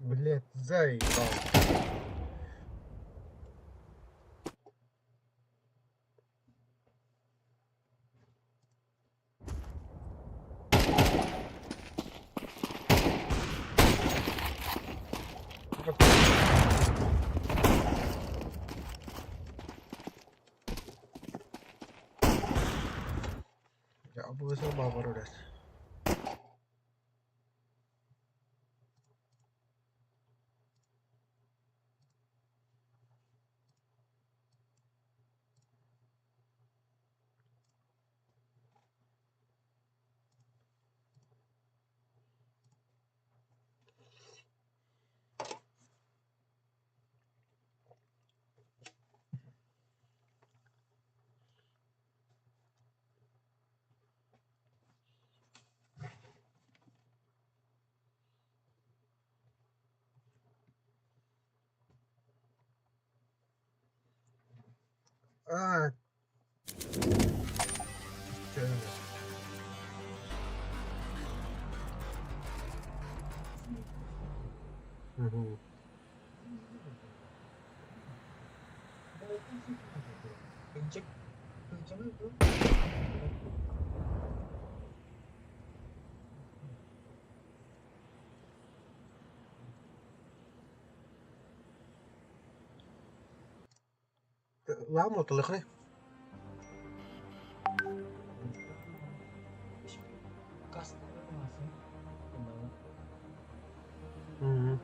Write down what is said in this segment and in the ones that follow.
Блять, заебал. Ya bu sama baru dah. Ah, jangan. Mhm. Kenceng, kenceng itu. Lama terus nih. Kas itu masih ke bawah. Mhm.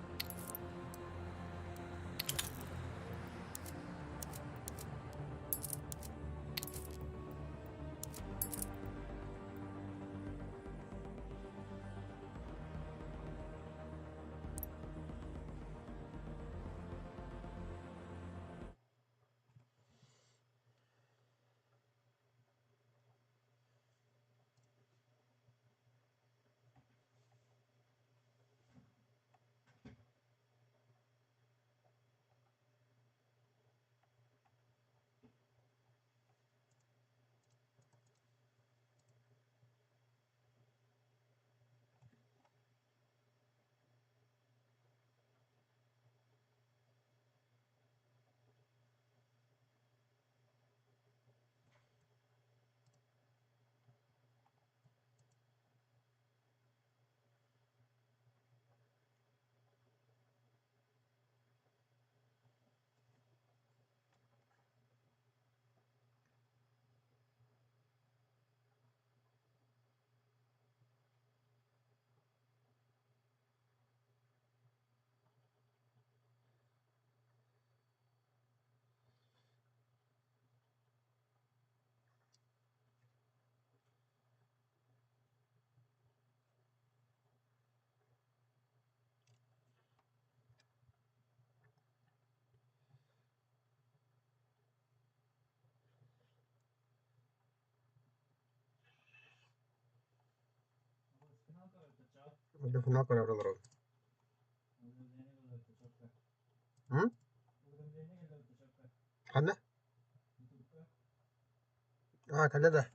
Udah kenapa orang orang? Hmm? Karena? Ah, karena dah.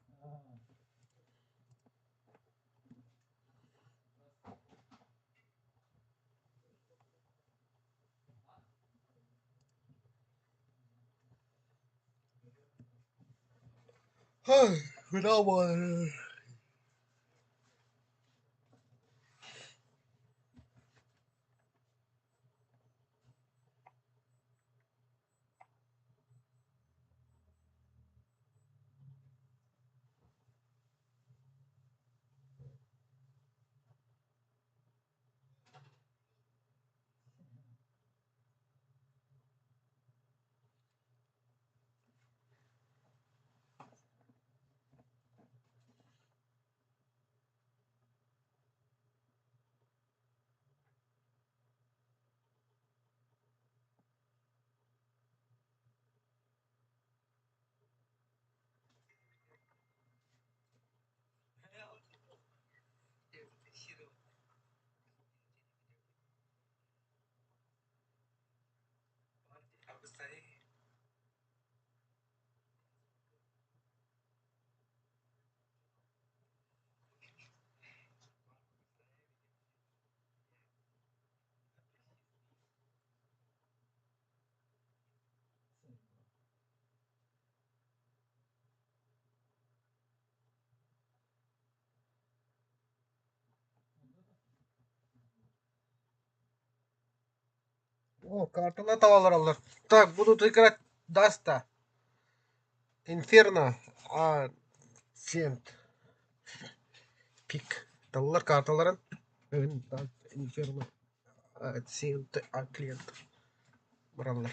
Hah, kenapa? О, карталар табалар алар. Так, будут играть Даста. Инферно. Сент. Пик. Таллар карталарын. Инферно. Сент. Клиент. Баралар.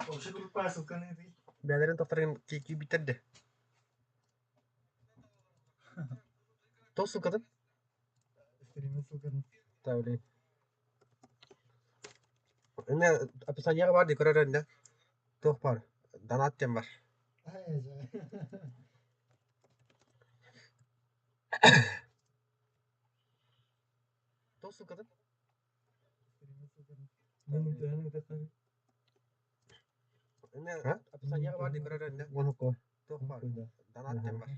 Usah dulu pasukan itu. Бәлерин тоқтарған кеки битерді. Тосы кадып? Стримы ссылканы. Тәулей. Эне описанияға бар дей көрерінде. Тоқ бар. Донаттен бар. Тосы кадып? Эне описанияға бар дей көрерінде. Оны ко. Тоқ бар. Донаттен бар.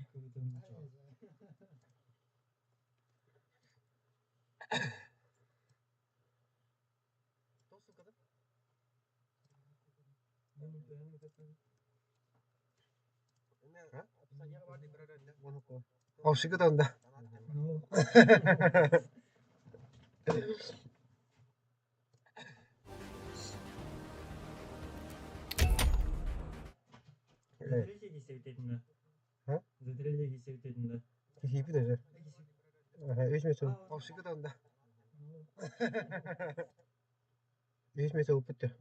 Тосы кадып? Эне описанияға бар дей көрерінде. Оны ко. Овшығы да онда. Кихипи даже. Üç metre. Ovşığı da onda. Üç metre olup bitti.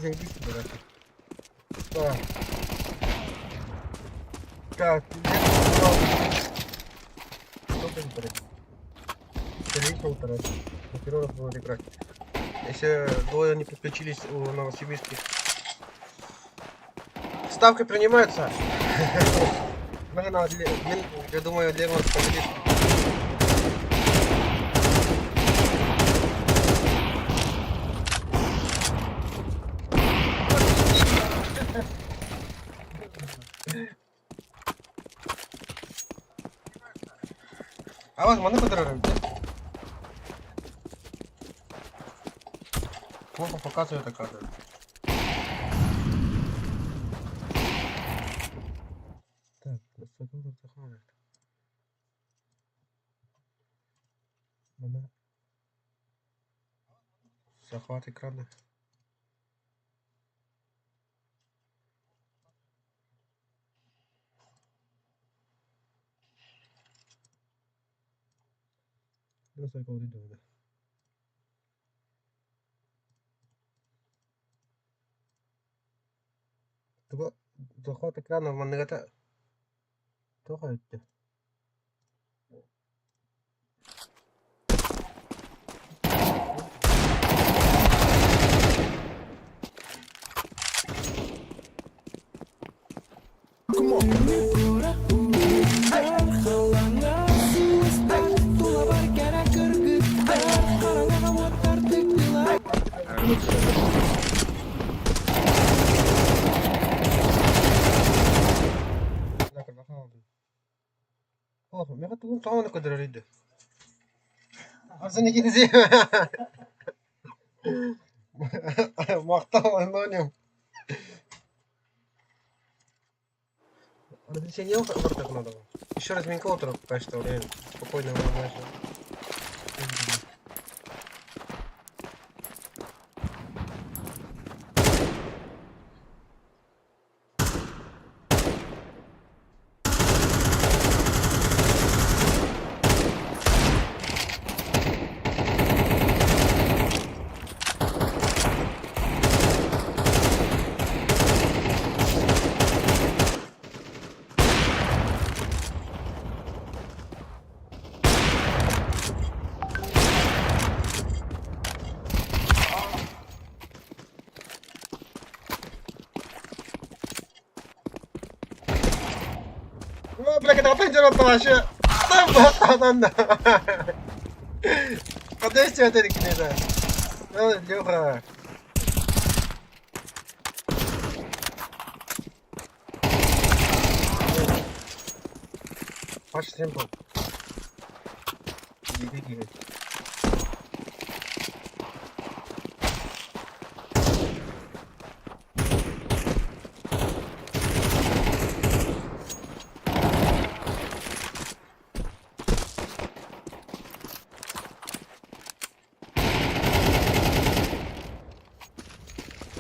Zeybi burası. Bak. Так, что ты говоришь? 3,5. На первый раз было играть. Если двое не подключились у Новосибирских. Ставки принимаются. Я думаю, Легон победит. А вас можно подорожить? Плохо показывает, оказывается. Так, секунду захватит. Захват экрана. Nasıl yapalım diye. Tuh, захват экрана в манегата. Тух айтты. Come on. Oh, mereka tuh tahu nak dari itu. Asalnya gini sih. Makta ondonya. Разрешение вот так надо. Еще раз Минько утром, качество время. Спокойно выражаешь. Bla que ngapain jalan Tasya? Tanda. Katanya siya tadi kini dah. Oh, dia kah? Pas tempo. Gini.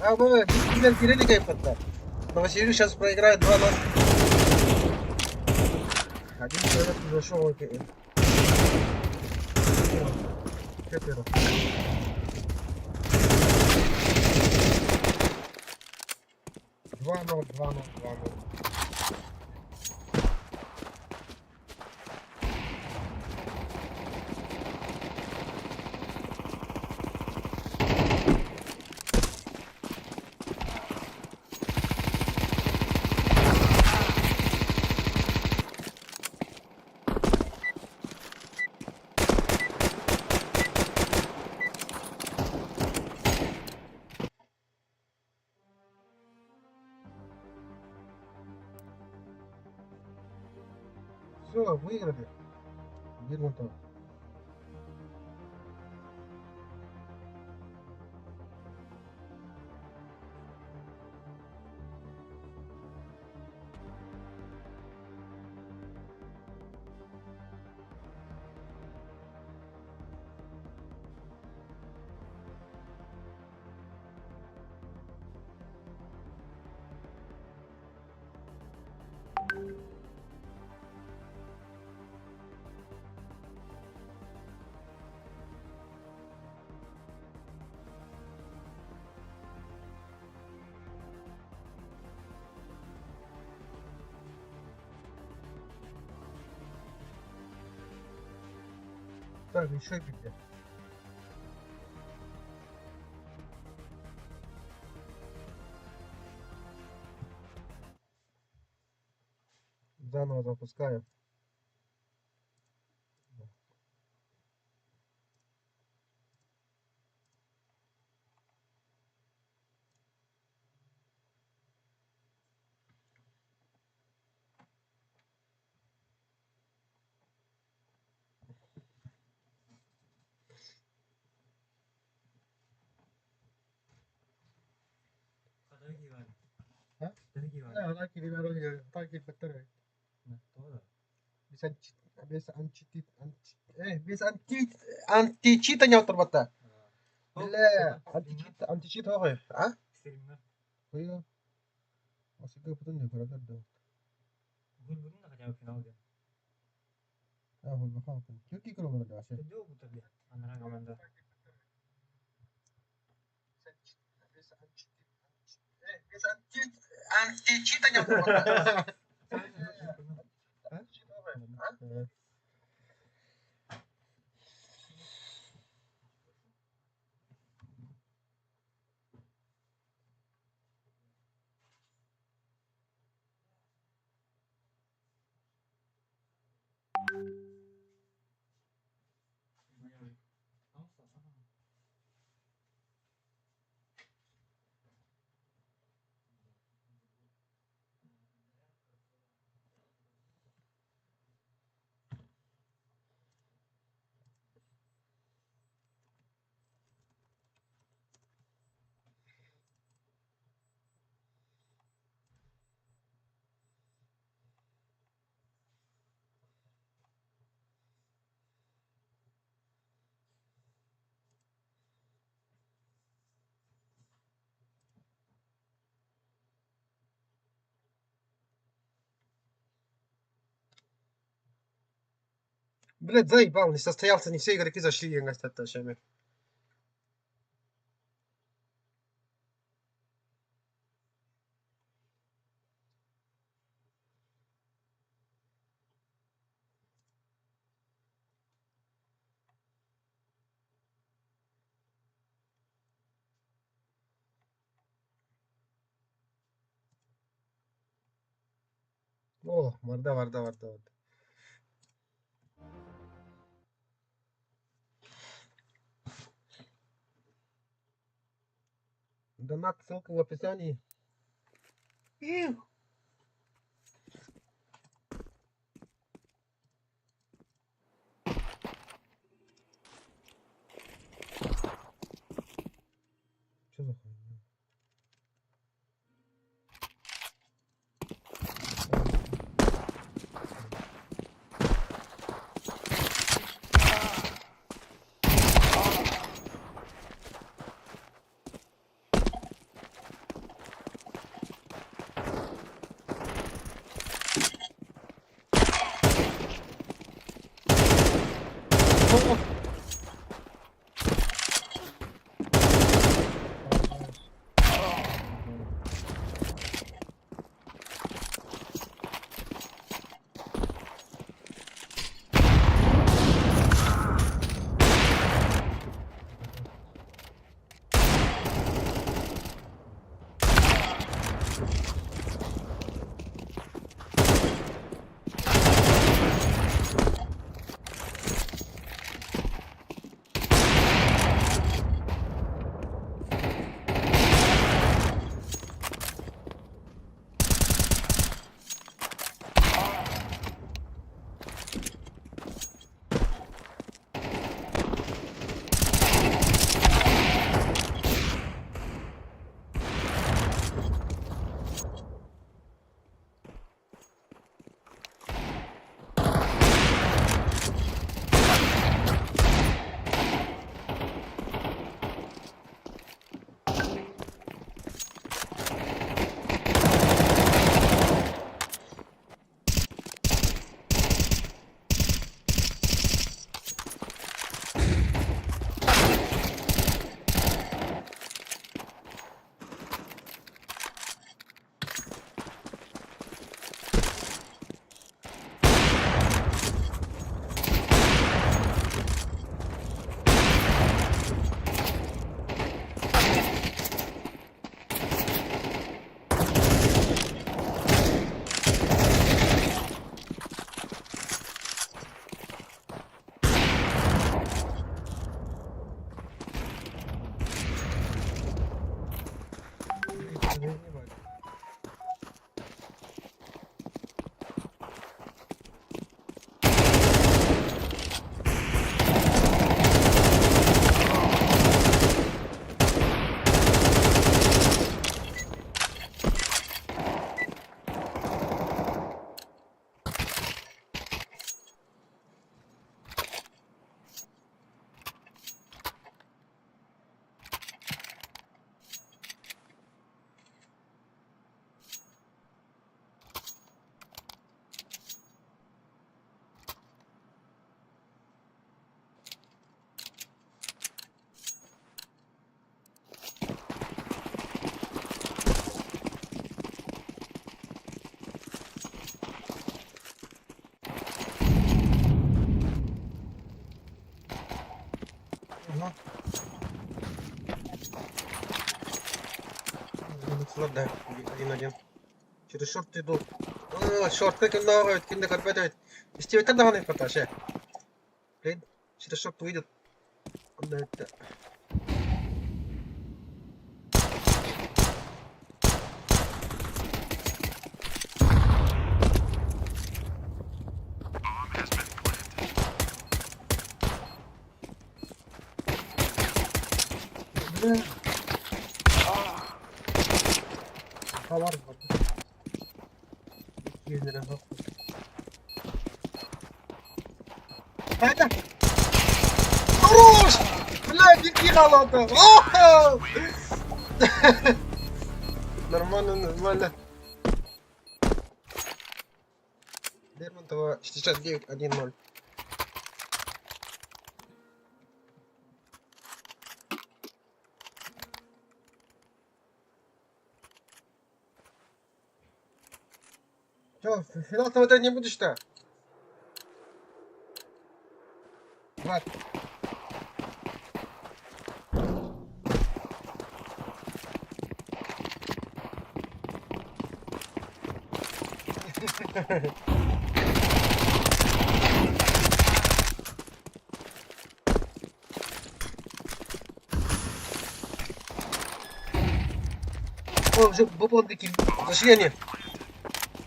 А, мы дискриминировали как-то. Новосибирск сейчас проиграет 2-0. Один человек зашел. Четверо. Два ноль. Все, выиграли. Вернуто. Так, еще где? Заново запускаю. Дорогие Ваня. А? Дорогие Ваня. Да, лаки дороги, таки факторы. Тоже. Без античитания оторвата. Бля, античит хогой. А? Стримнер. Кое. Осыга потом не крадат. Бүгін да хотя бы финалде. А, вот баха. Кирки кроме да. Тедеу бұтырды. Анара команда. Без античитания оторвата. Блядь, заебал, не состоялся, не все игроки зашли егость от тащами. О, варда. Донат, ссылка в описании. Что за хуйня? Oh! Ага. Да, 1-1. Через шорт иду. Шортка кимда қойды, кимда карпет өйд. Истеп өткен дағаны қата, ше. Блин, через шорт выйдет. Онда өтті. Блин. Var. 200 lira bak. Haydi. Хорош! Блядь, иди халата. Нормально, нормально. Лермонтова 69 1-0. Чё, финал смотреть не будешь-то? Влад. О, уже баблонды киль. Зашли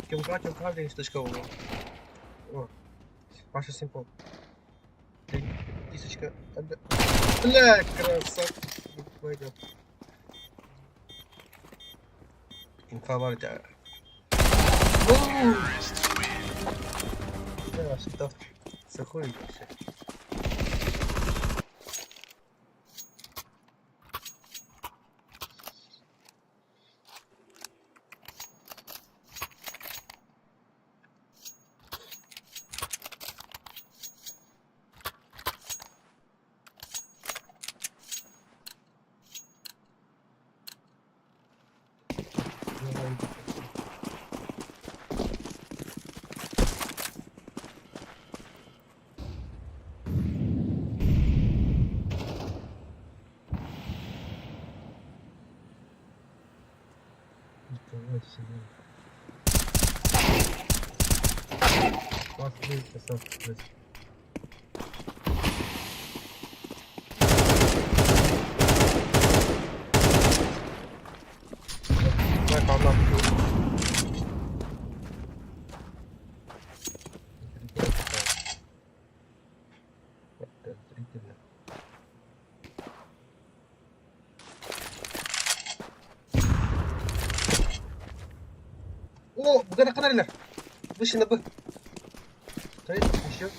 Темка, листочка. О, Паша Симпл. Кисточка. Бля, красавчик. Пойдет. Инфа var ya. Ya что заходит вообще. Last the surface. Back on up. О, bukan kenal. Вышли на Б. Стоит, еще.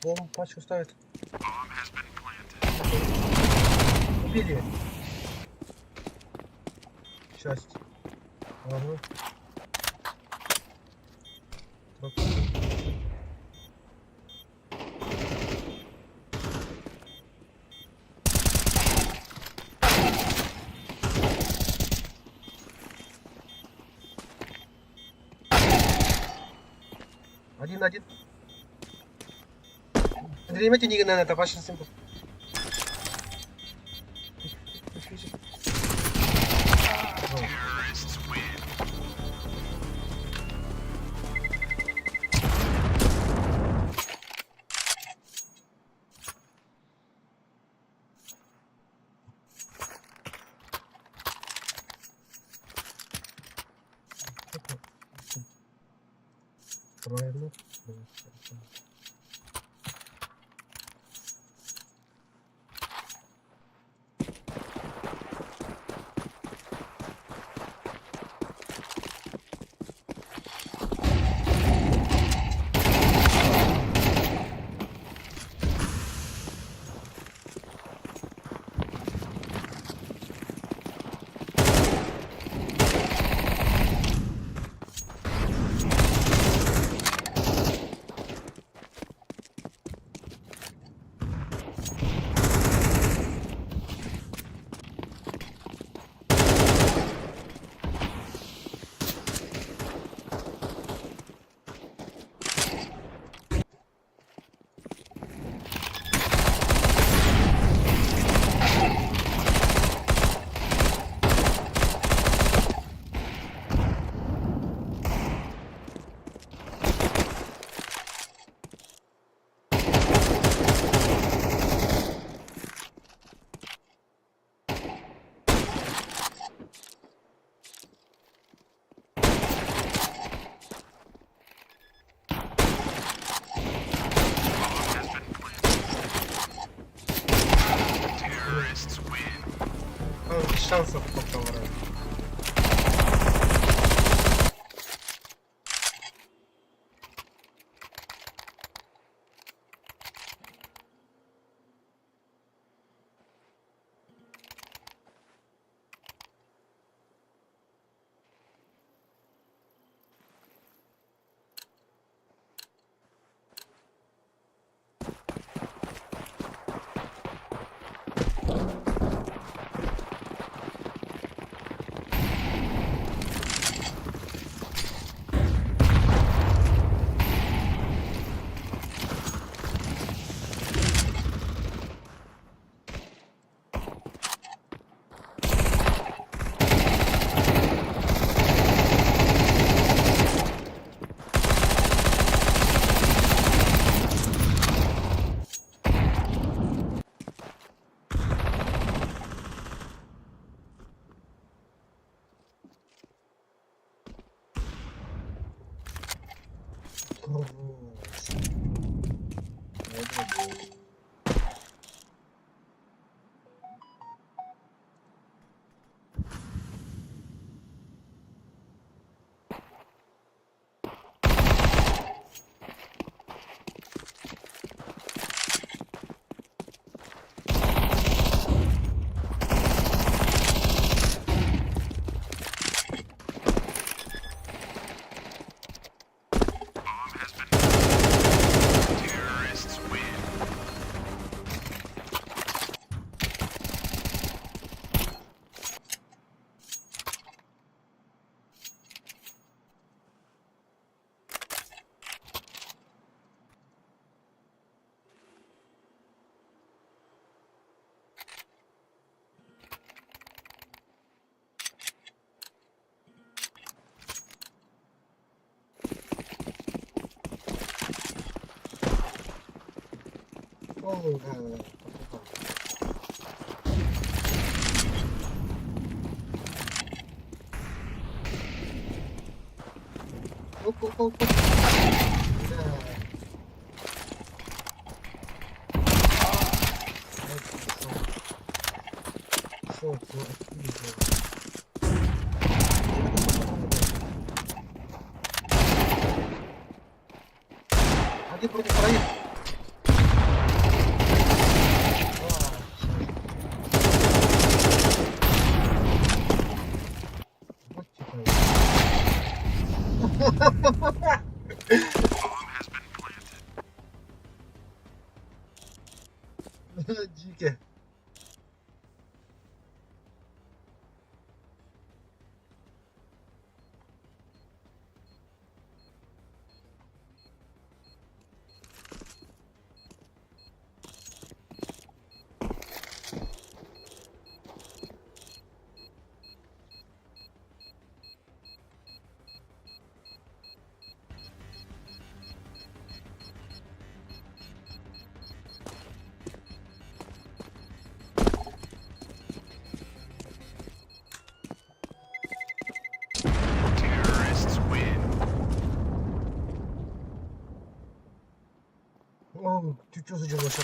Бомбу пачку ставит. Убили. Счастье. Ага. Один. Дремете не на это, ваш симпл. Правильно. Шансов пока вроде. 꼭. Все, один против троих. Вот Дике. Ты что заделаешь?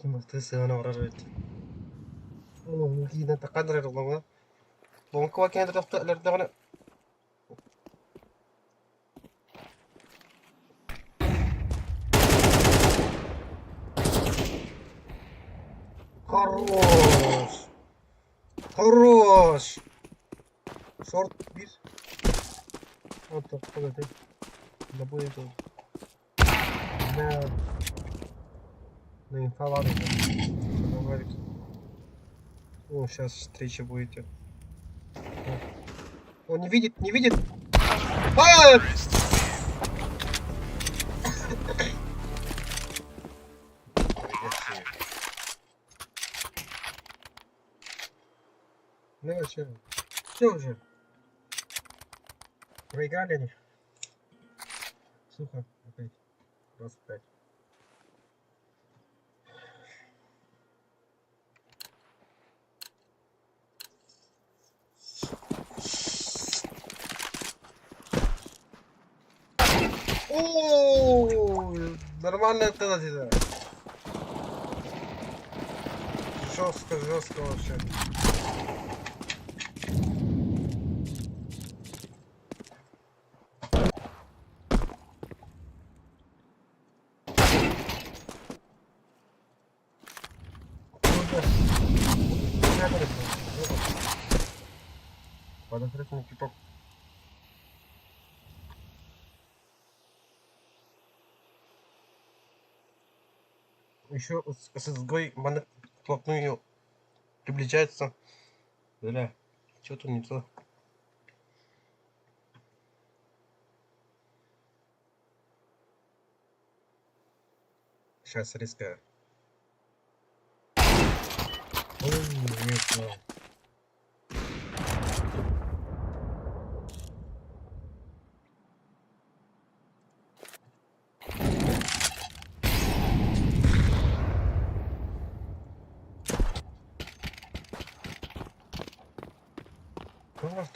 Кимасты сыгана вражает. Мугина такадыр рулама. Бонко вакен драфта лердагана. Хорош. Хорош. Шорт bir. Вот так, погоди. Да будет он. Да. На инфа ладно. Говорит. О, сейчас встреча будете. Он не видит, не видит. А! Ну, все уже. Проиграли они. Сухо опять. 25. О, нормально тогда это. Жестко вообще. Подозрительный типок. Еще с изгой маны вплотную приближается. Бля, что-то не то. Сейчас резко. Ой, нет, ну,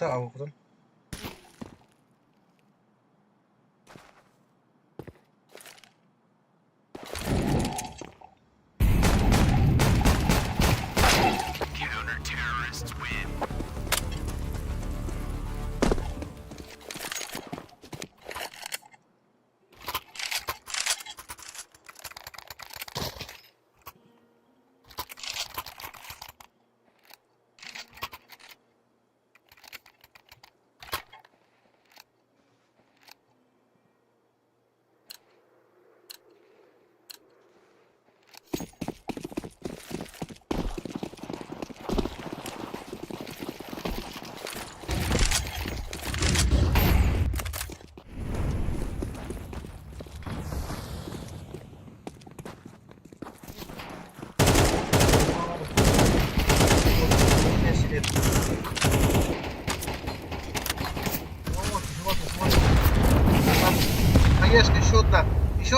tahu betul.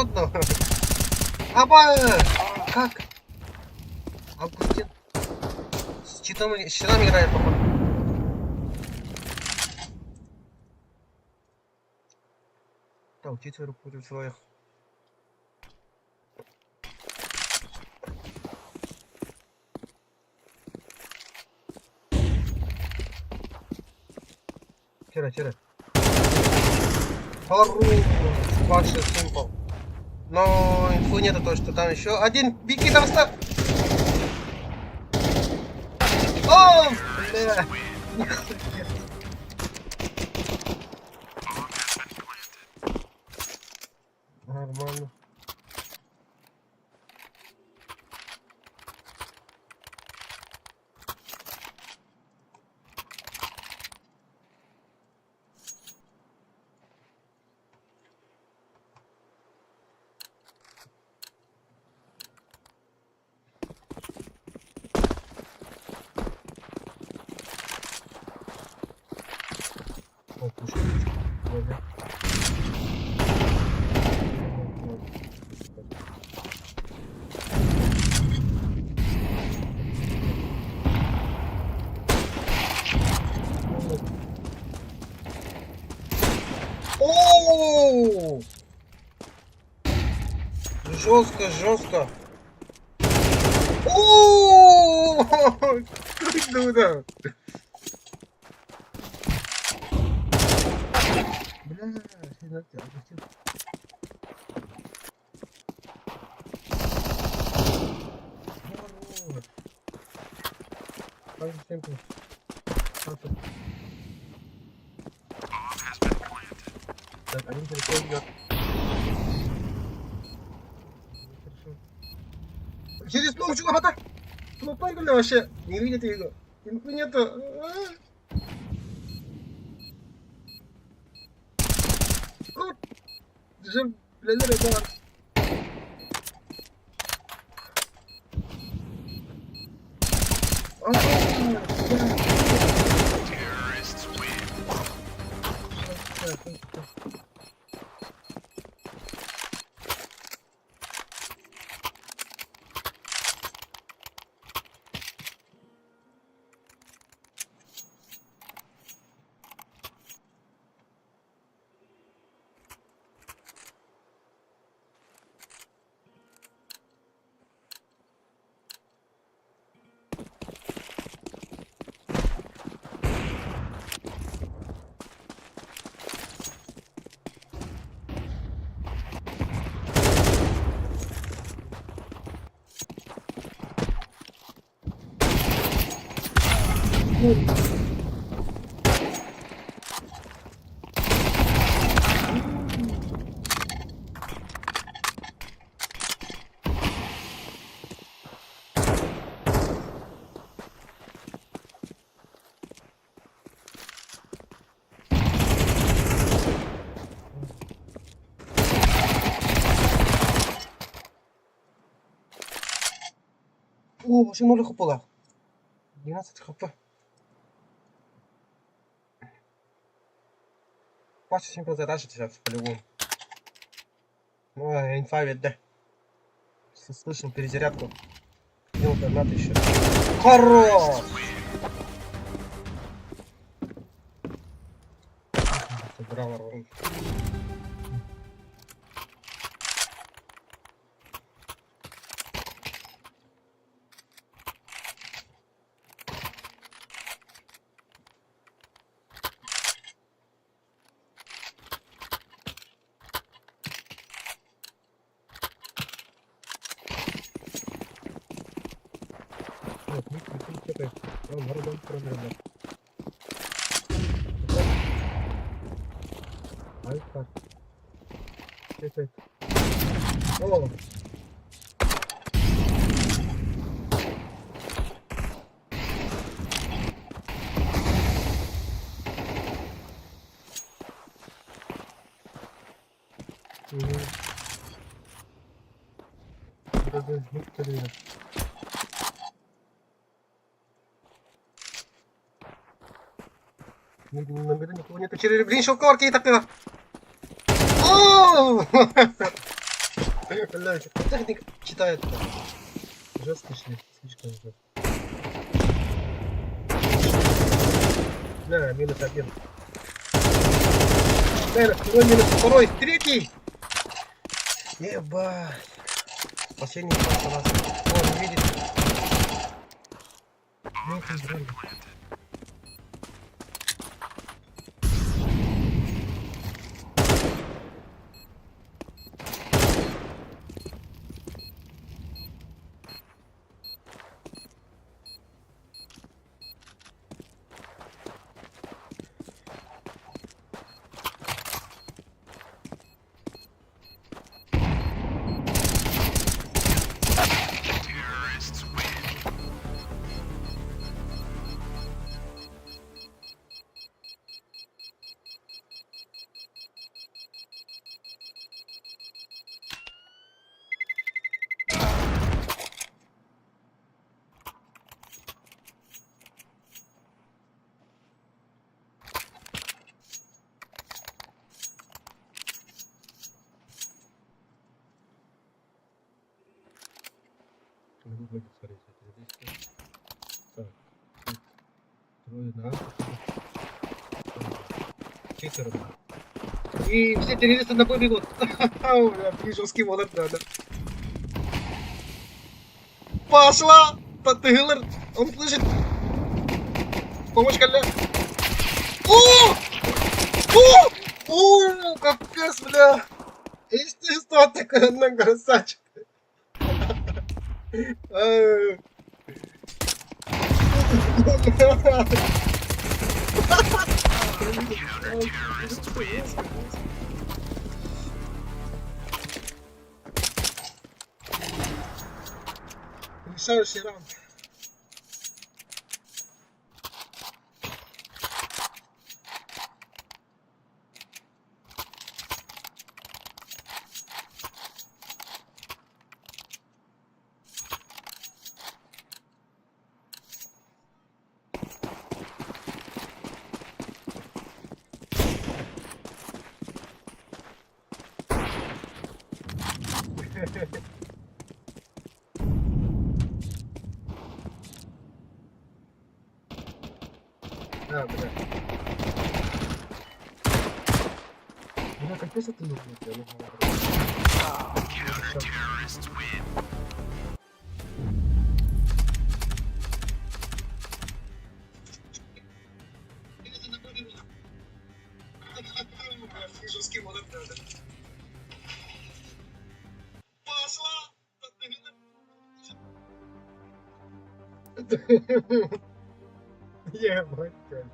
одно. Аба! Как? Августин. С щитами играет, походу. Да, учиться руку против своих. Тире. Хорош. Ваши симпл. Но инфу нету то, что там еще один. Беги там ста. О, бля. Нормально. О, кушай. Ладно. О! Жестко. О! Крутнуто. Бля, сильно тебя опустил. Вот. Так же темпо. Так, один телефон идет. Хорошо. Через плохо чувака. Ну прыгали вообще. Не видите его. Инфу нету. Вот. Же, бля, ребят. О, вообще 0 хп. 12 хп. Паша симпл задача сейчас по-любому. Ну, инфа ведь, да. Слышал перезарядку. Делал гранат еще. Хорош! Браво, Рон. О! Наберу никого нет. Через блин, шелковарки и так. О! Блядь, кто техник читает? Жесткий шлиф, слишком жестко. Бля, минус один. Бля, второй минус, второй, третий! Ебать. Последний раз. Он видит. Ну, это дрянь. Могу выйти, смотреть, это здесь. Так. Трое, да. Читеры. И все террористы на бой бегут. Бля, жесткий молот надо. Пошла! Тайлер! Он слышит! Помощь, Коля! О! О! О! Капец, бля! Естественно, такая на красавчик. Решающий раунд. Да, бля. Бля, капец это нужно, я не знаю. Жесткий молот надо. Пошла! Ебать, Коль.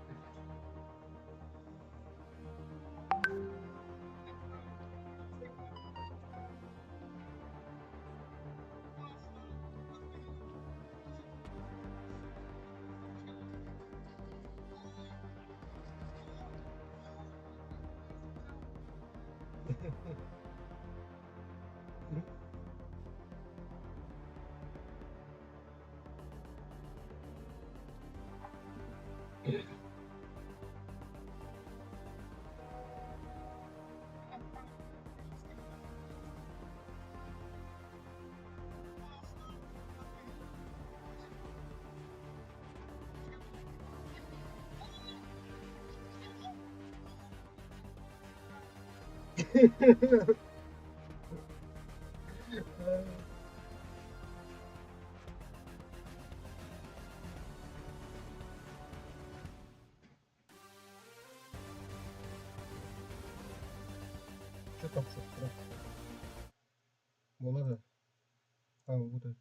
Что там, собственно? Молодец. А, вот это.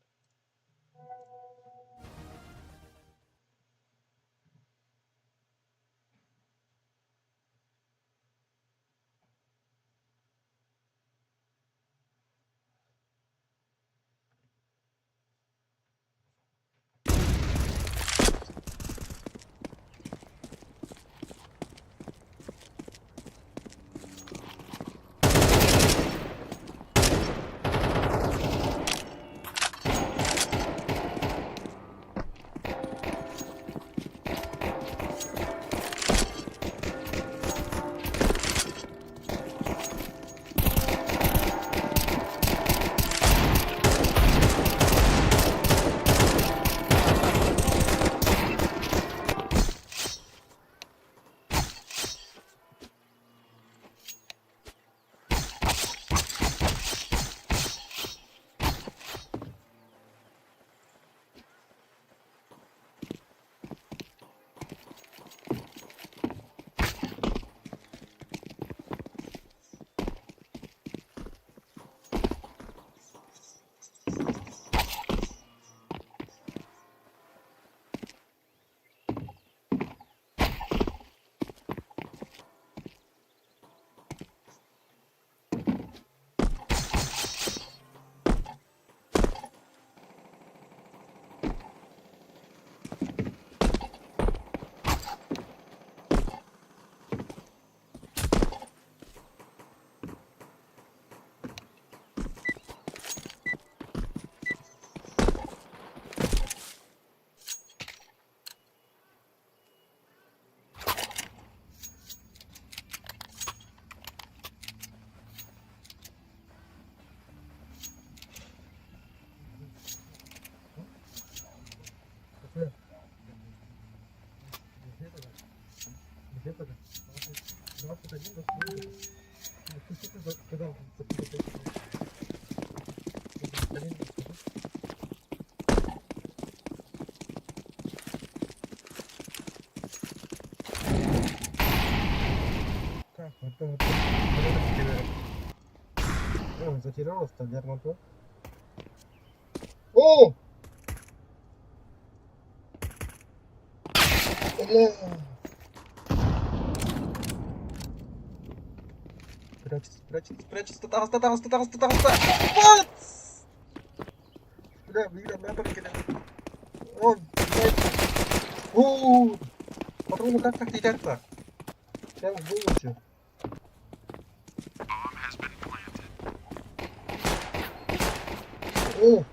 затерялся, Лермонтов. О! Бля! Прячется, прячется, прячется, татарста! Вот! Бля, на парке. Он, блядь. О! Патроны как так летят-то? Прям в голову. О!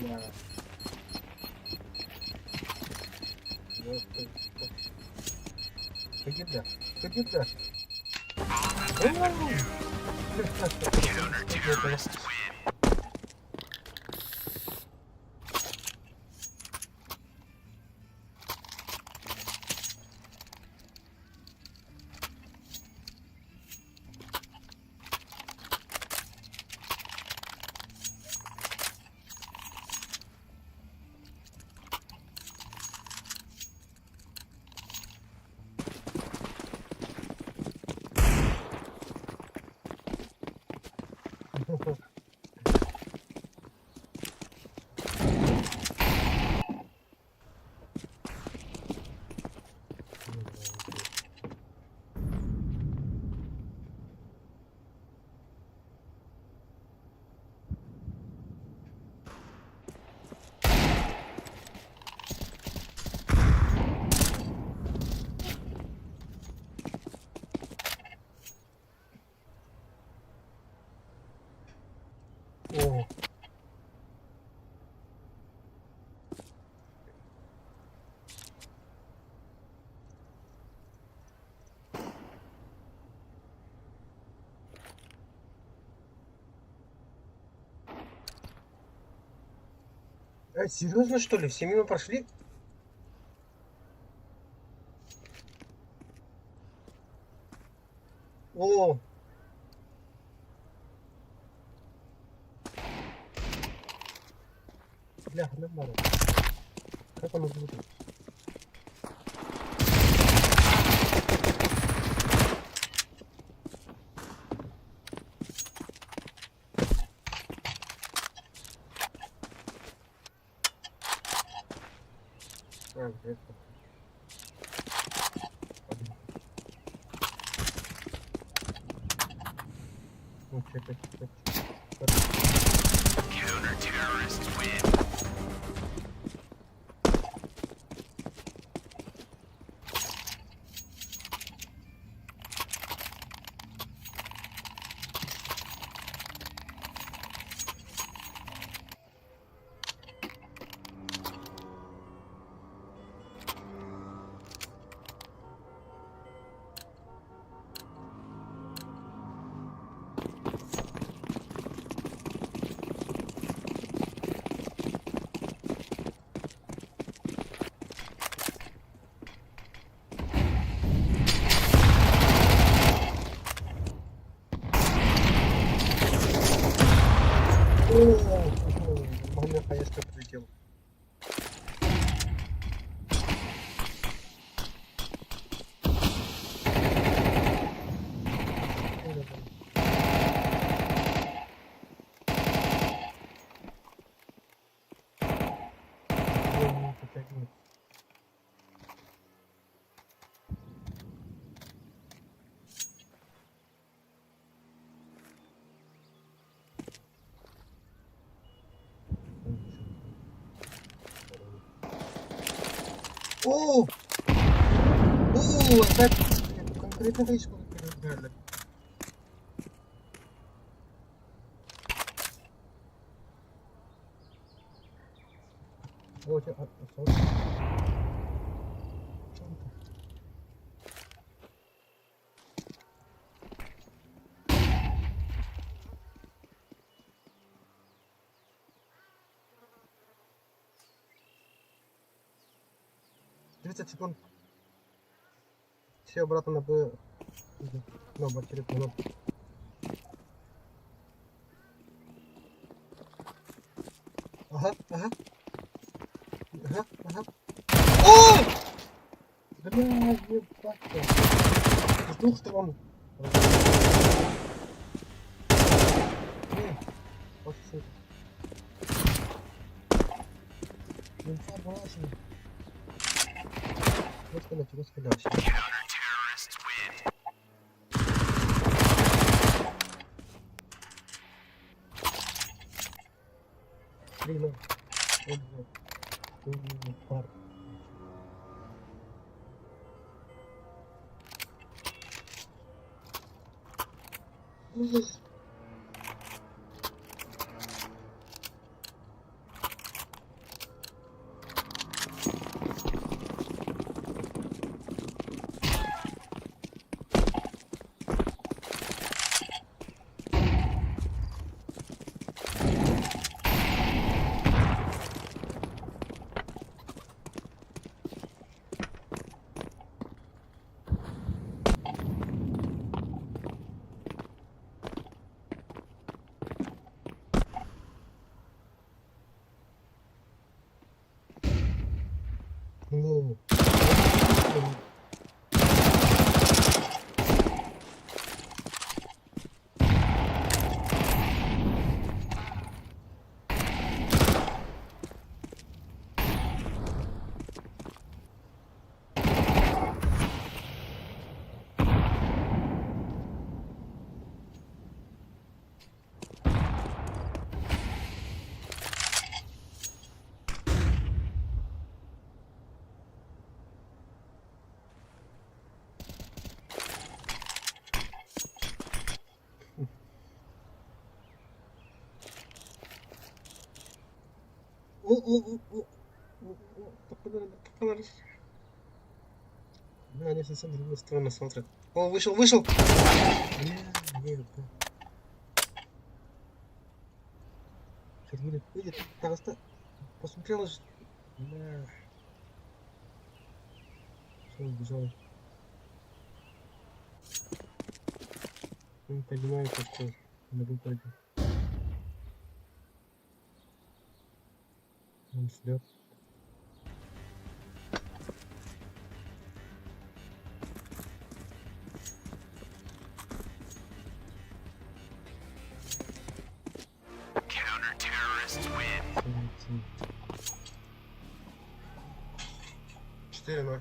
Бля. Погибля, погибля. О, серьезно что ли? Все мимо прошли? О, бля, нормально. Как оно будет? А, это. Ну, что-то. Нормально, конечно, прилетел. О! О, опять конкретно речку перебрали. Вот, 30 секунд. Все обратно на Б. На Б, через кнопку. Ага, ага. Ага, ага. О! Бля, ебать. С двух сторон. Вот все. Инфа бросили. Господи, вообще. Блин, пар. Ну. Да, они совсем с другой стороны смотрят. О, вышел, вышел! Нет, да. Сейчас выйдет, выйдет. Так, посмотрел же. Бля. Все, убежал. Не понимаю, что на выпаде. Он ждет. Четыре ноль.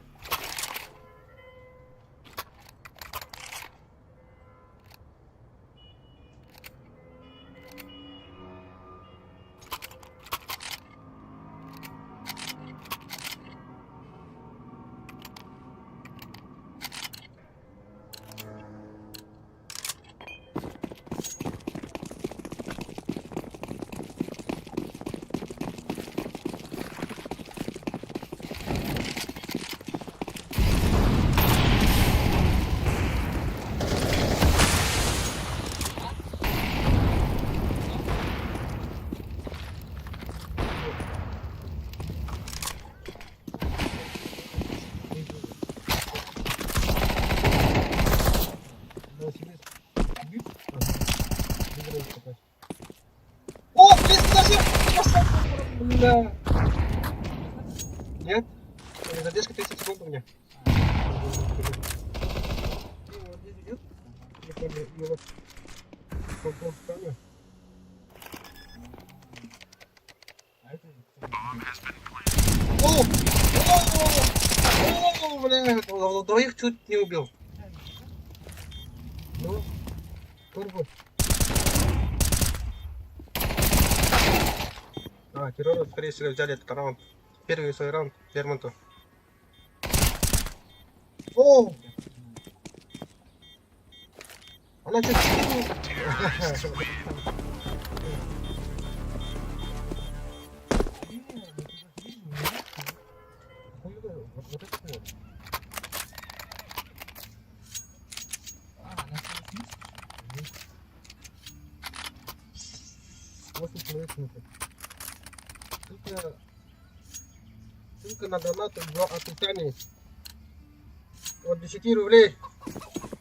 О, блин, подожди! Бля. Нет? Задержка 30 секунд у меня. И вот здесь идет. И вот по стороне. О! О, бля, двоих чуть не убил. Ну, турбо. А, терроры, скорее всего, взяли этот раунд. Первый свой раунд Лермонтов. О! Она чуть... Вот это вот. 8 человек внутрь. Только Ссылка на донат в описании. От 10 рублей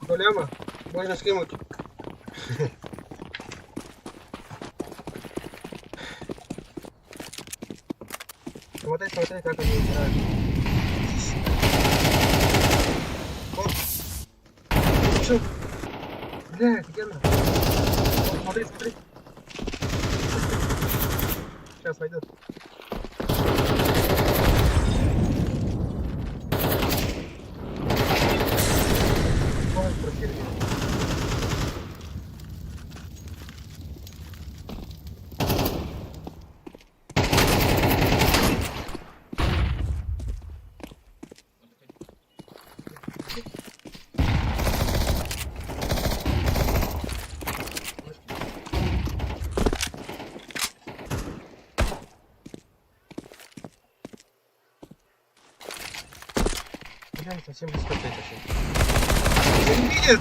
до ляма можно скинуть. Смотри, смотри, как они играют. Вот. Чё? Бля, где она? Вот, смотри, смотри. Сейчас пойдет. Вот, просили. Бля, совсем без кота это не видит!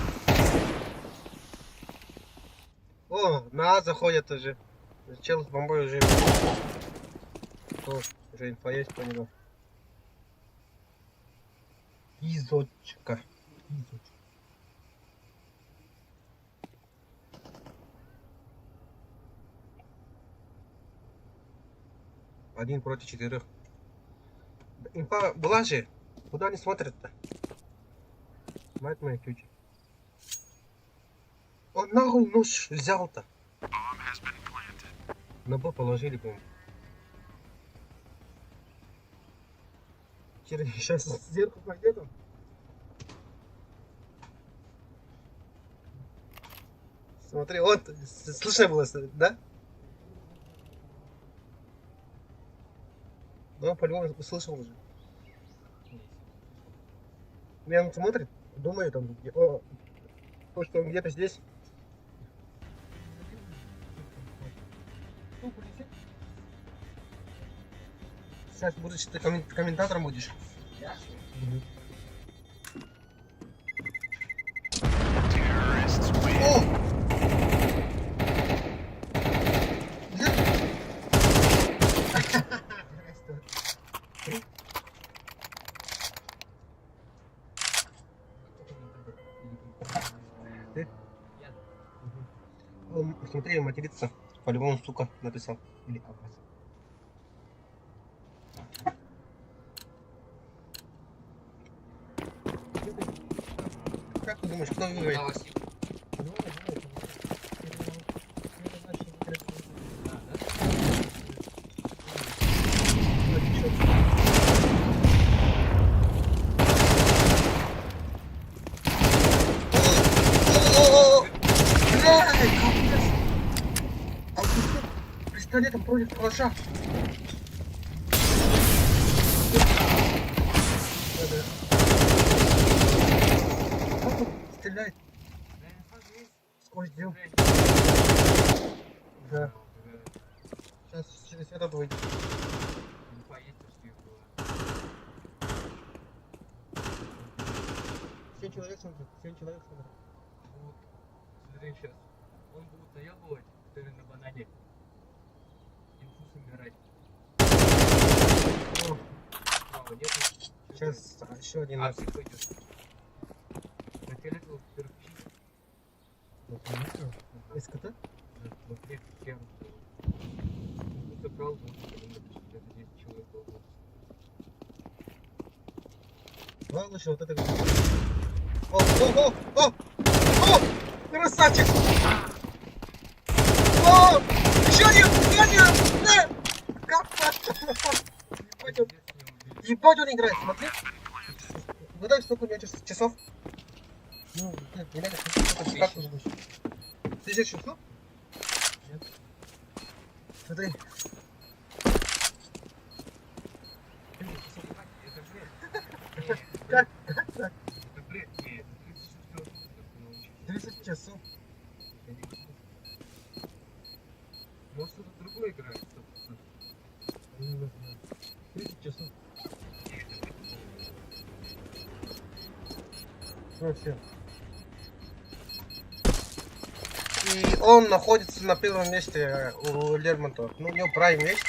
О, на А заходят уже. Чел с бомбой уже. О, уже инфа есть по нему. Изочка. Изочка. Один против 4. Инфа была же. Куда они смотрят-то? Мать моя ключи. Он нахуй нож взял-то. На Б положили, по-моему. Сейчас сверху пойдет он. Смотри, вот, слышно было, да? Да, он по-любому услышал уже. Меня он смотрит, думает он, о, то, что он где-то здесь. Сейчас будешь, ты комментатором будешь. О! Где? Ты? Он, смотри, матерится. По-любому, сука, написал. Или абаз. Как ты думаешь, кто выиграет? Пистолетом против калаша. Как он стреляет? Сквозь дел. Да. Сейчас через этот выйдет. 7 человек смотрит. 7 человек смотрит. Вот, смотри сейчас. Он будет наебывать, который на банане. Инфу собирать. О, Право, нету. сейчас еще один А, раз. псих пойдет. На фиолетовых кирпичи. СКТ? Да, во всех сферах. Ну, забрал, потому что это 10 человек было. Два лучше вот это. О, о, о, о! О! Красавчик! О! Еще один! Еще один! Да! Ебать он, ебать он играет, смотри. Угадай, сколько у него часов? Ну, нет, не надо, как ты думаешь? 1000 часов? Нет. Смотри. Как? Это бред, нет, 30 часов. Может, кто-то другой играет, 100%. Не знаю. 30 часов. Ну, все. И он находится на первом месте у Лермонтова. Ну, у него прайм есть.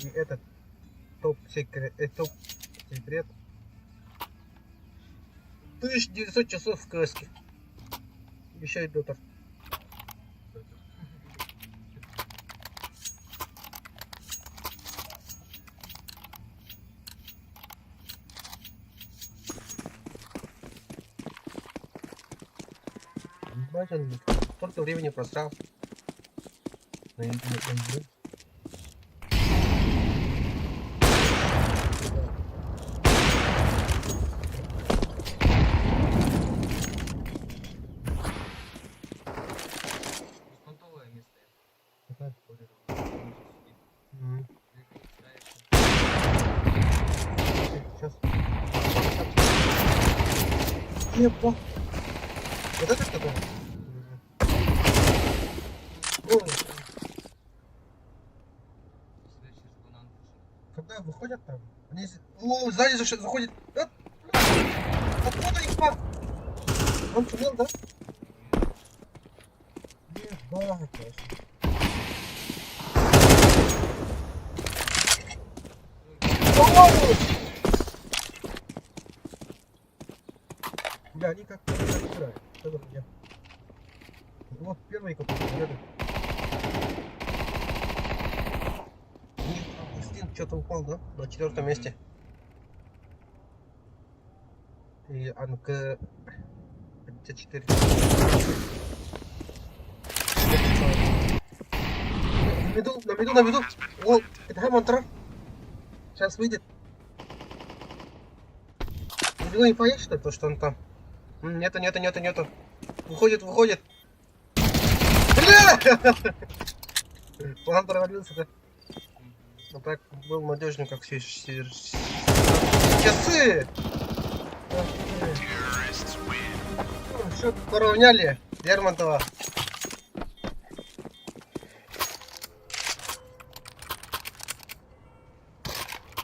И этот топ-секрет, топ-секрет. 1900 часов в кэске. Обещает Дотор. Бачен, столько времени просрал. На игру. Беспонтовое место. Какая? Вот это вот. Он же сидит. Мгм. Ты Сейчас. Ебать. Вот это кто-то? О, сюда через банан пошел. когда выходят там? Они... О, сзади заходит. Откуда их пар? Он сумел, да? Ебать, конечно. Бля, они как-то не разбирают. Что за хуйня? Вот первый какой-то, рядом. Августин что-то упал, да? На 4-м месте. И Анка 54. На виду. О, это Хамонтер. Сейчас выйдет. На виду не поедешь, что ли, то, что он там? Нету. Выходит. Бля! План провалился, да? А так был надежным, как все часы! Счет поравняли Лермонтова.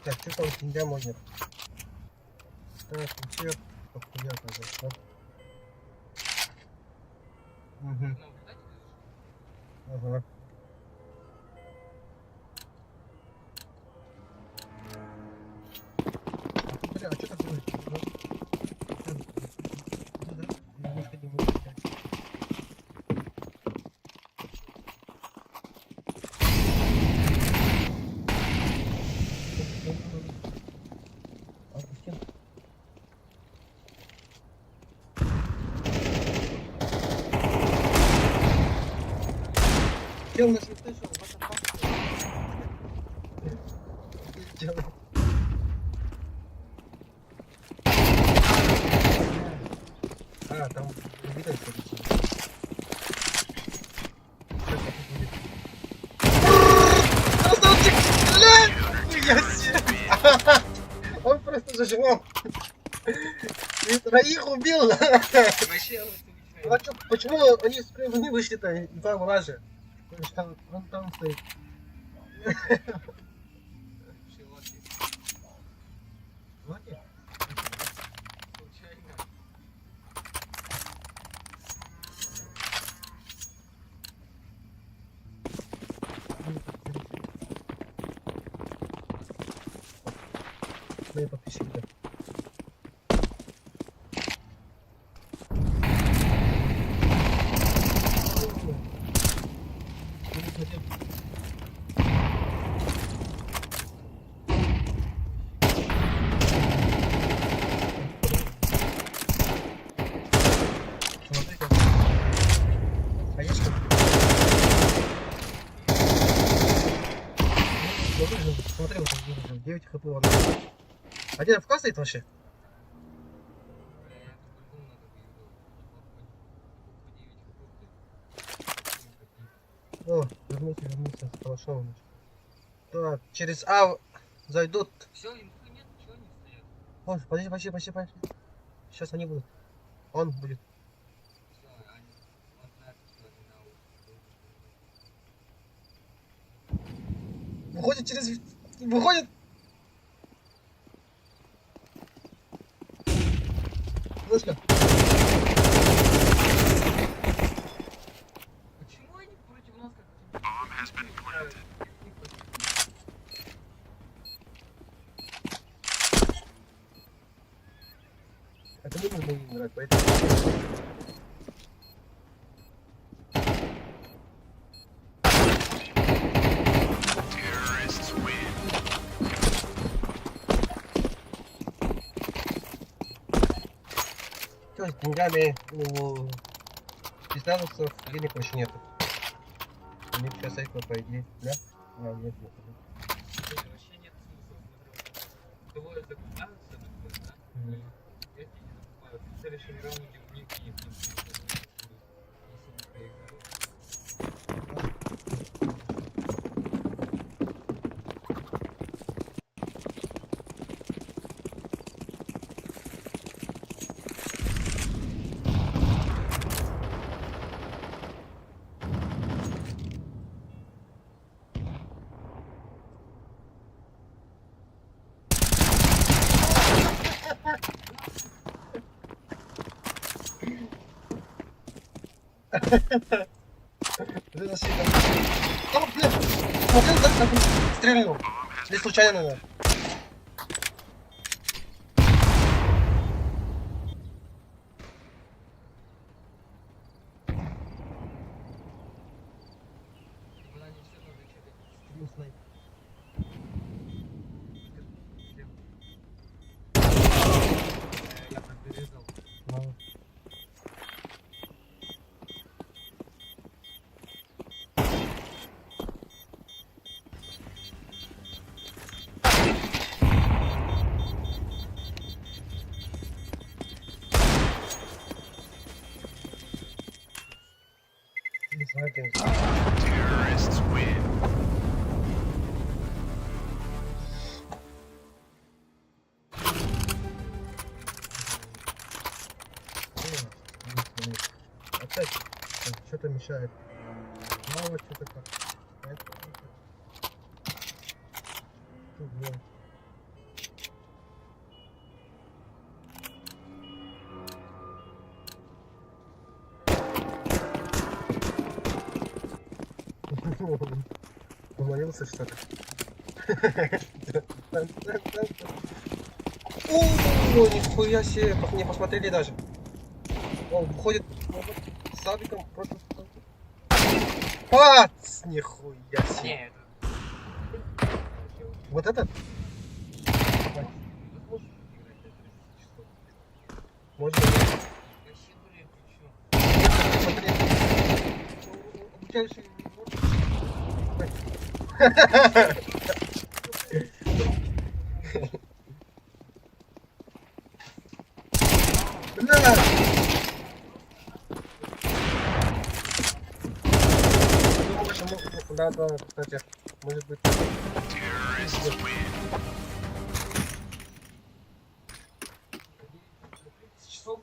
Так, что там нельзя можно? Так, все, похуя, да? Угу. Наблюдатель или что? Ага. Бля, а что так будет? Немножко не могу взять. Августин. Чел нас не слышал, в этом паске. Делай. А, там видно, что ли? Красавчик! Блядь! Нихуя себе! Он просто зажимал. И троих убил. Вообще, Ну а чё, почему они с краю не вышли-то? Два вража. Потому что он там стоит. Локи? Случайно. Мои подписчики, да. Смотри, как. Конечно. Я выжил, смотри, вот он выжил. 9 хп он. Один АФК стоит вообще? Бля, это по-любому надо выигрывать. О, вернулся с калашом. Так, через А зайдут. Все, инфы нет, чего они стоят? О, подожди. Сейчас они будут. Он будет. Все, они, он знает, что они на улице. Выходит через... Выходит! Слышно? Почему они против нас как-то играют? Это не нужно играть, поэтому... То есть деньгами у специалистов денег больше нету. У них сейчас сайт по идее, да? А, нет, нет. Вообще нет смысла, смотрю. Двое закупаются, например, да? Эти не закупаются. В следующем раунде у них нет смысла, если не проиграют. Ты засекал. А, блин! Смотрел, да, как он стрельнул? Или случайно, наверное? Куда они все равно зачем? Стрим снайп. Я подберезал. Ну. Не знаю, конечно. Опять что-то мешает. Мало что-то как. Это, что делать? Помолился что-то. О, нихуя себе, не посмотрели даже. Он ходит с сабиком просто... Пац! Нихуя себе. Не, это... Вот этот? Возможно играть до 30 часов. Можно ли? Вообще, блин, ты чё? Смотри. Обучающий... Бля! Ну, почему? Да, кстати, может быть. Часов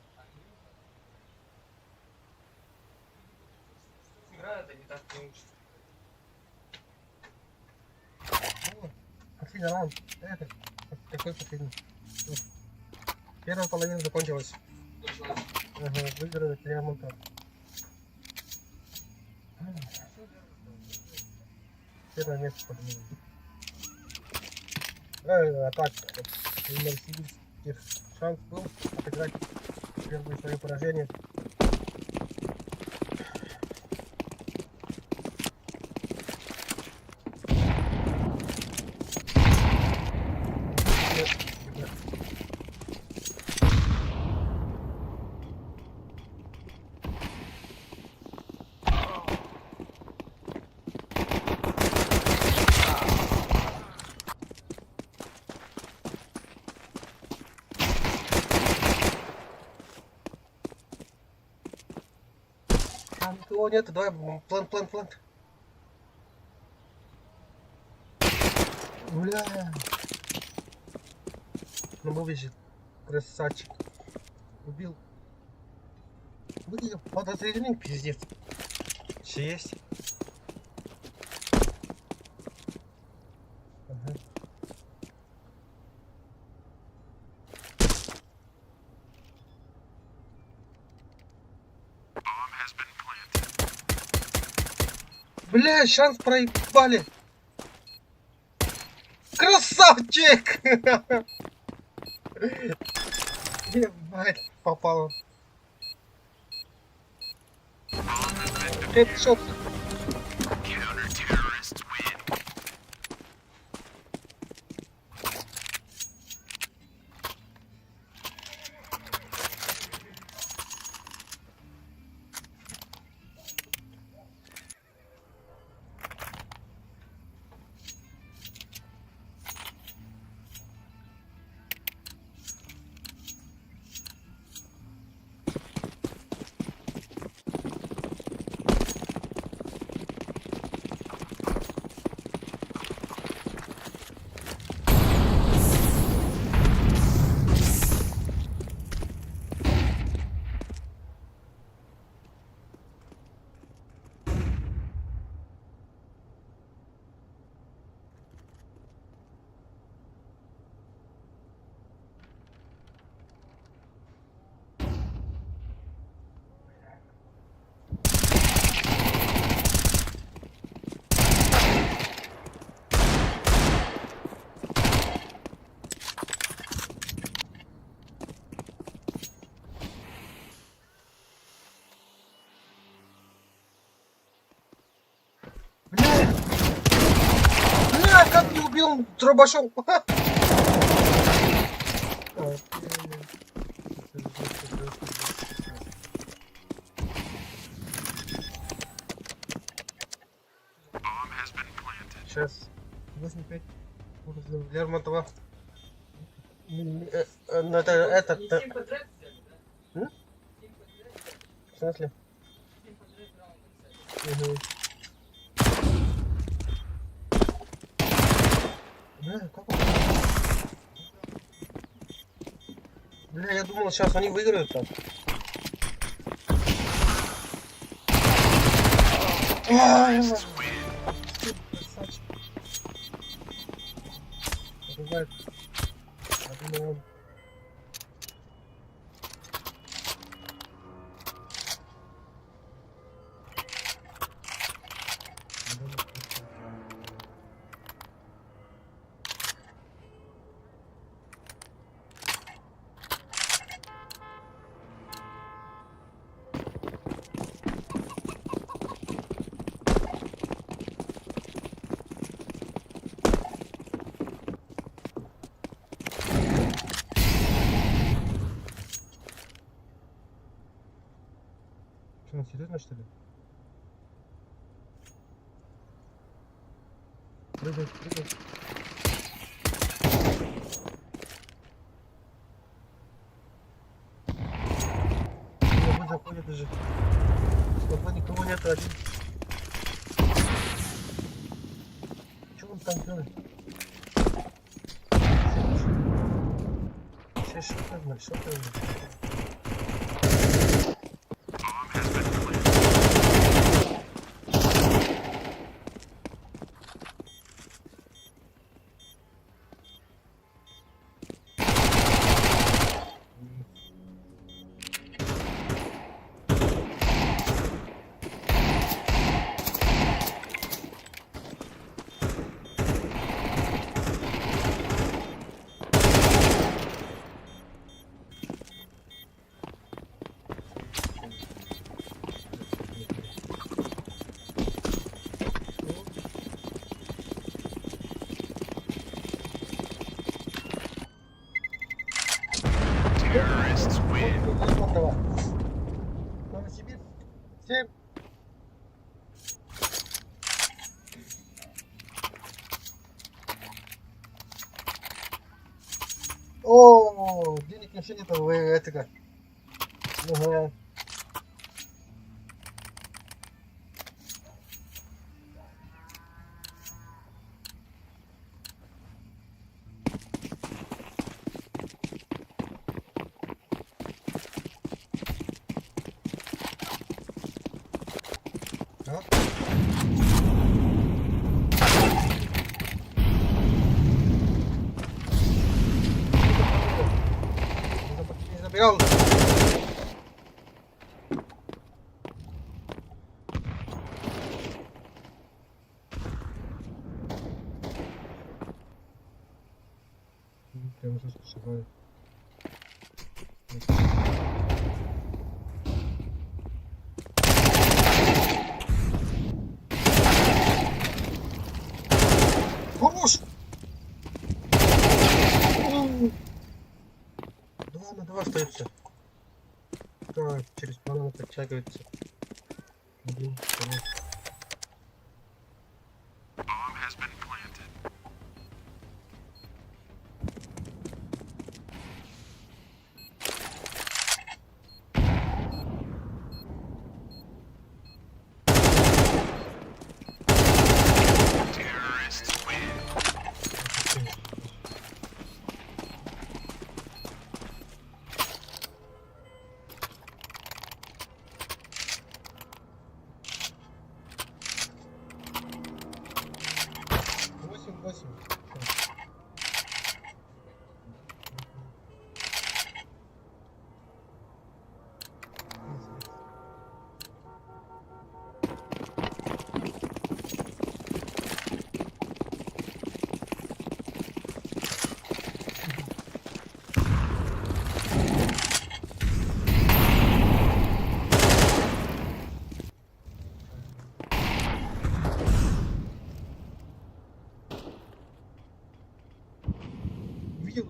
играют, они так не учатся. Ну, последний раунд. Это, какой последний? Первая половина закончилась. Ага, выиграли 3 амута. Первое место поднимем. А так, у новосибирских шанс был отыграть первое свое поражение. А, никого нету, давай план. Бля. Ну выбежит. Красавчик. Убил. Выглядел подозрительный, пиздец. Че есть? Ага. Бля, шанс проебали. Красавчик! Ебать, попало. Хедшот. Бля! Бля, как не убил дробашом? Сейчас. 8-5. Лермонтова. Ну, этот... Не 7 подряд взяли, да? М? 7 подряд взяли? В смысле? 7 подряд раундов взяли. Угу. Бля, как он? Бля, я думал, сейчас они выиграют там. Ай, ты красавчик. Бывает. Я думал, он... Что, серьезно, что ли? Прыгай, прыгай. Вы заходит уже. Чтобы никого нет один. Что он там делает? Сейчас что ты? Новосибирск. 7. О, денег вообще нету, вы этого. Ага. Да? Не забирал. Прям жестко шибает. остаются. Так, через банан подтягивается. Один, второй. Восемь.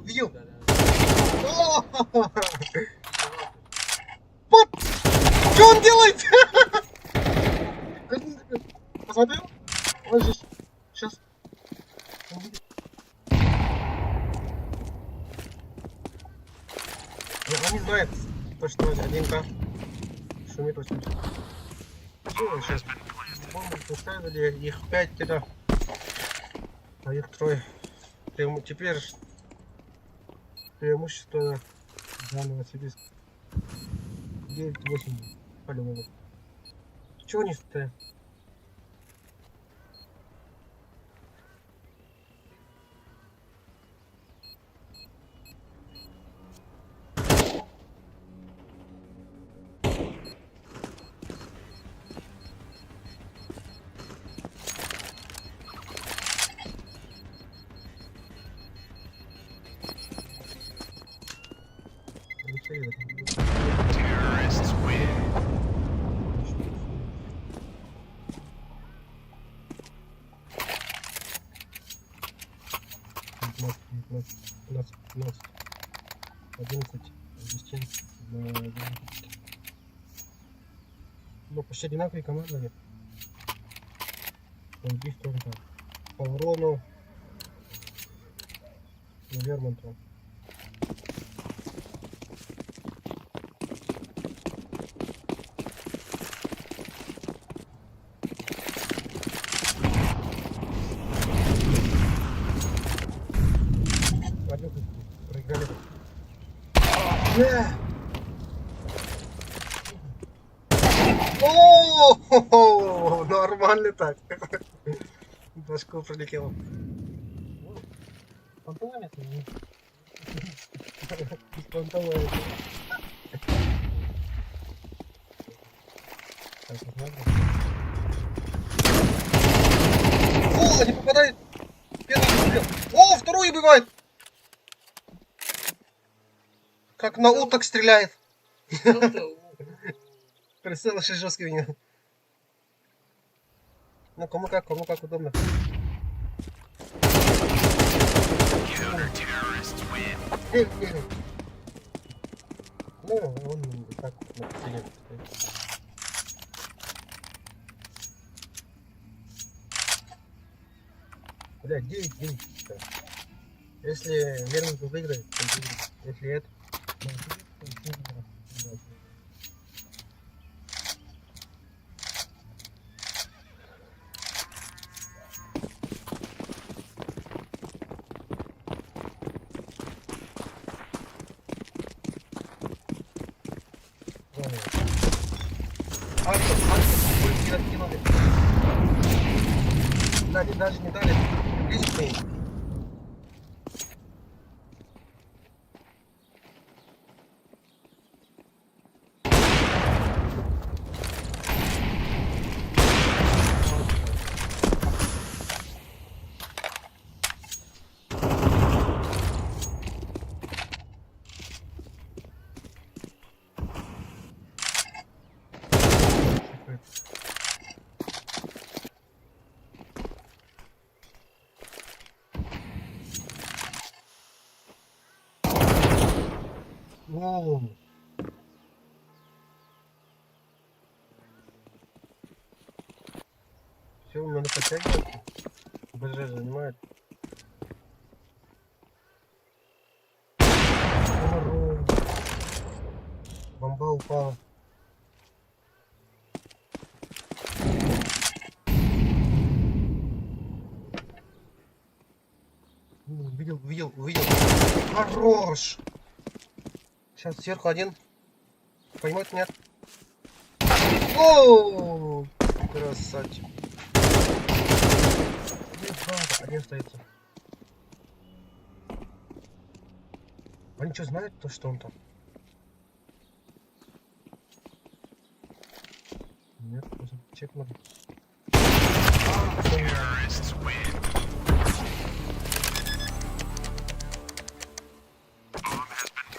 Видел? Да. О! Вот! Что он делает? Посмотрел? Он здесь. Сейчас. Они знают, что 1К. Шумит очень. Что сейчас? Бомбу поставили, их 5 где-то. А их 3. Теперь преимущество за Новосибирск. 9-8 по-любому. Чего не стоят? Terrorists win. Ну, почти одинаковые команды. У них тоже так. По урону. Вермонту. Проиграли. О, нормально так. Башку пролетело. Понтовыми это не. Понтовыми. О, не попадает. Первый убил. О, второй убивает. Как на уток стреляет. Прицел очень жесткий у него. Ну, кому как удобно. Counter-terrorists win. Ну, он так на стене стоит. Бля, 9-9. Если Вермонт выиграет, то выиграет. Если это... Даже не дали приблизить к ней. О. Все, надо подтягиваться. БЖ занимает. Здорово. Бомба упала. Увидел. Хорош! Сейчас сверху один. Поймать нет. О, красавчик. Один остается. Они что знают, то что он там? Нет, просто чекнули. Terrorists win. Bomb has been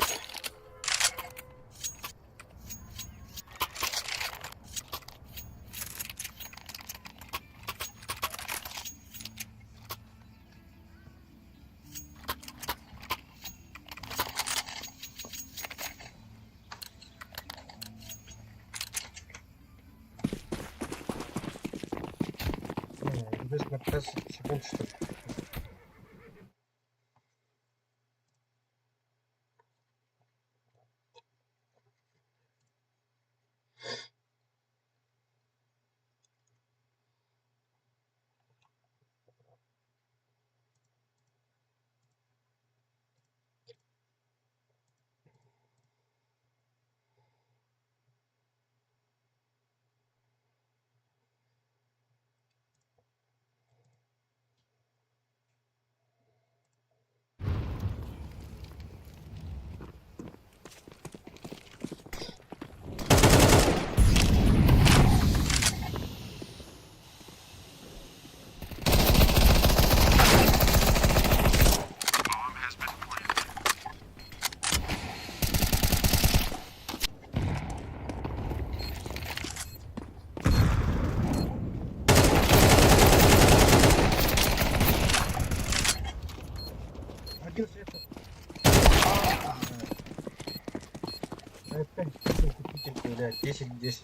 Здесь на 15 секунд что ли. bomb has been planted. Один сверху. Опять купитель появляется. 10-10.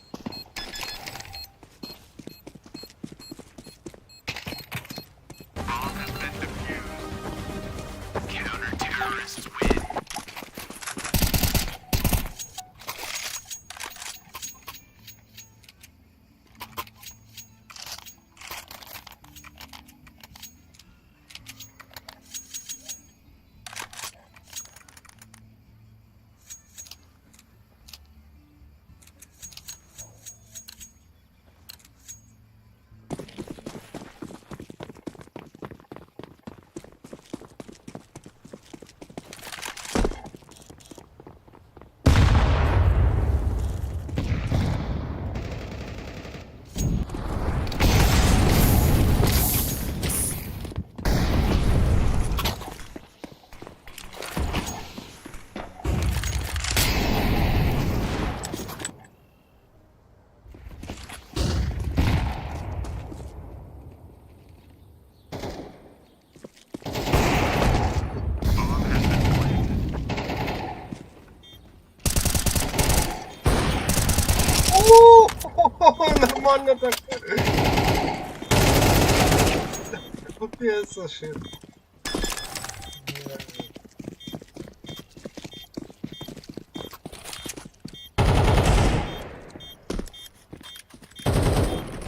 Bomb has been defused. Counter-terrorists win. Нормально так. Капец, слушай.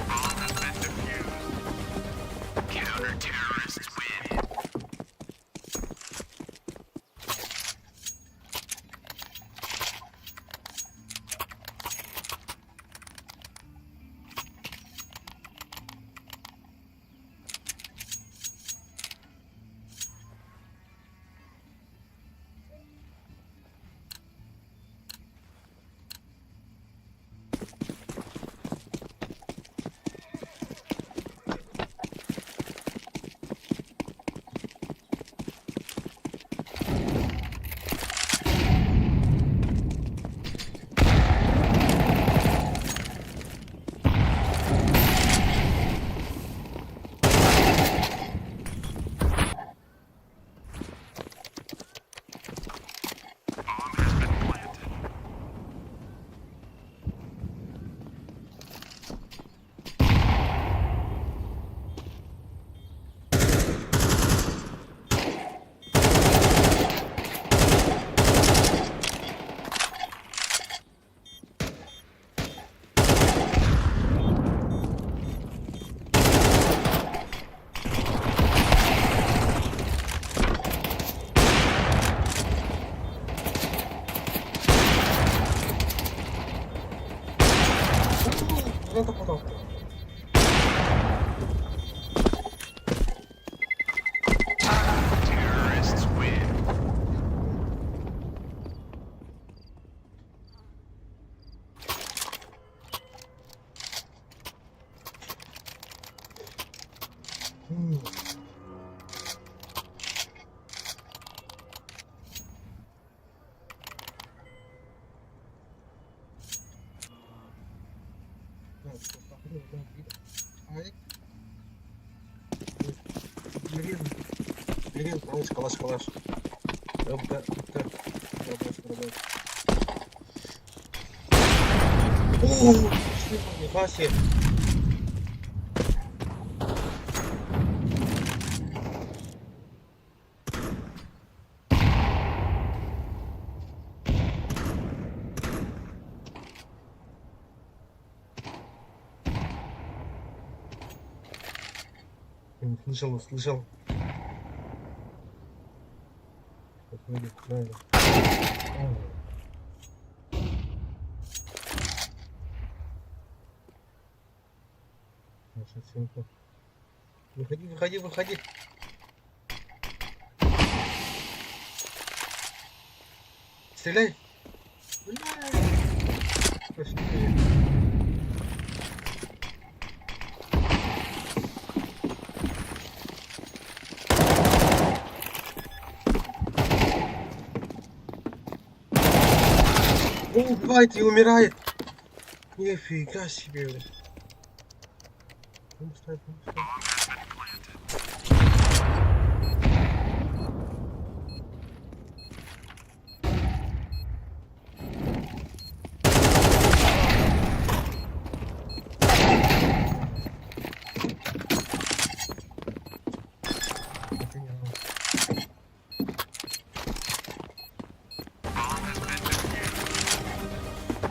Bomb has been defused. Counter-terrorists win. Блин, калаш. О, нифига себе. Слышал. Сейчас выйдет, правильно. Наша симка. Выходи. Стреляй. Пошли. Убивает и умирает. Нифига себе, блин. Пустой.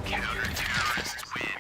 Counter-terrorists win.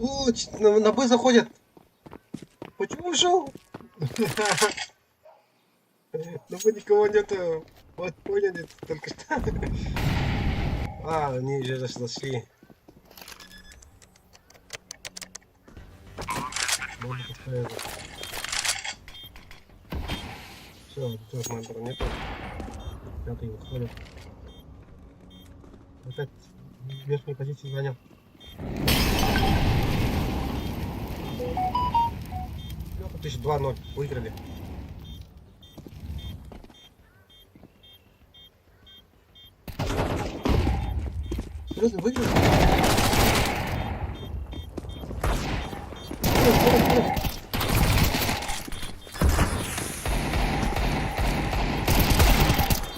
О, на Б заходят. Почему ушел? На Б никого нету. Вот поняли только что. А, они уже зашли. Все, тут мантра нету. Пятый выходит. Опять верхней позиции занял. Ну, 2-0 выиграли. Серьезно, выиграли?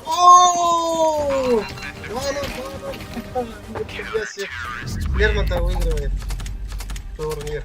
Ооо! 2-0. Нифига себе. Лермонтов выигрывает турнир.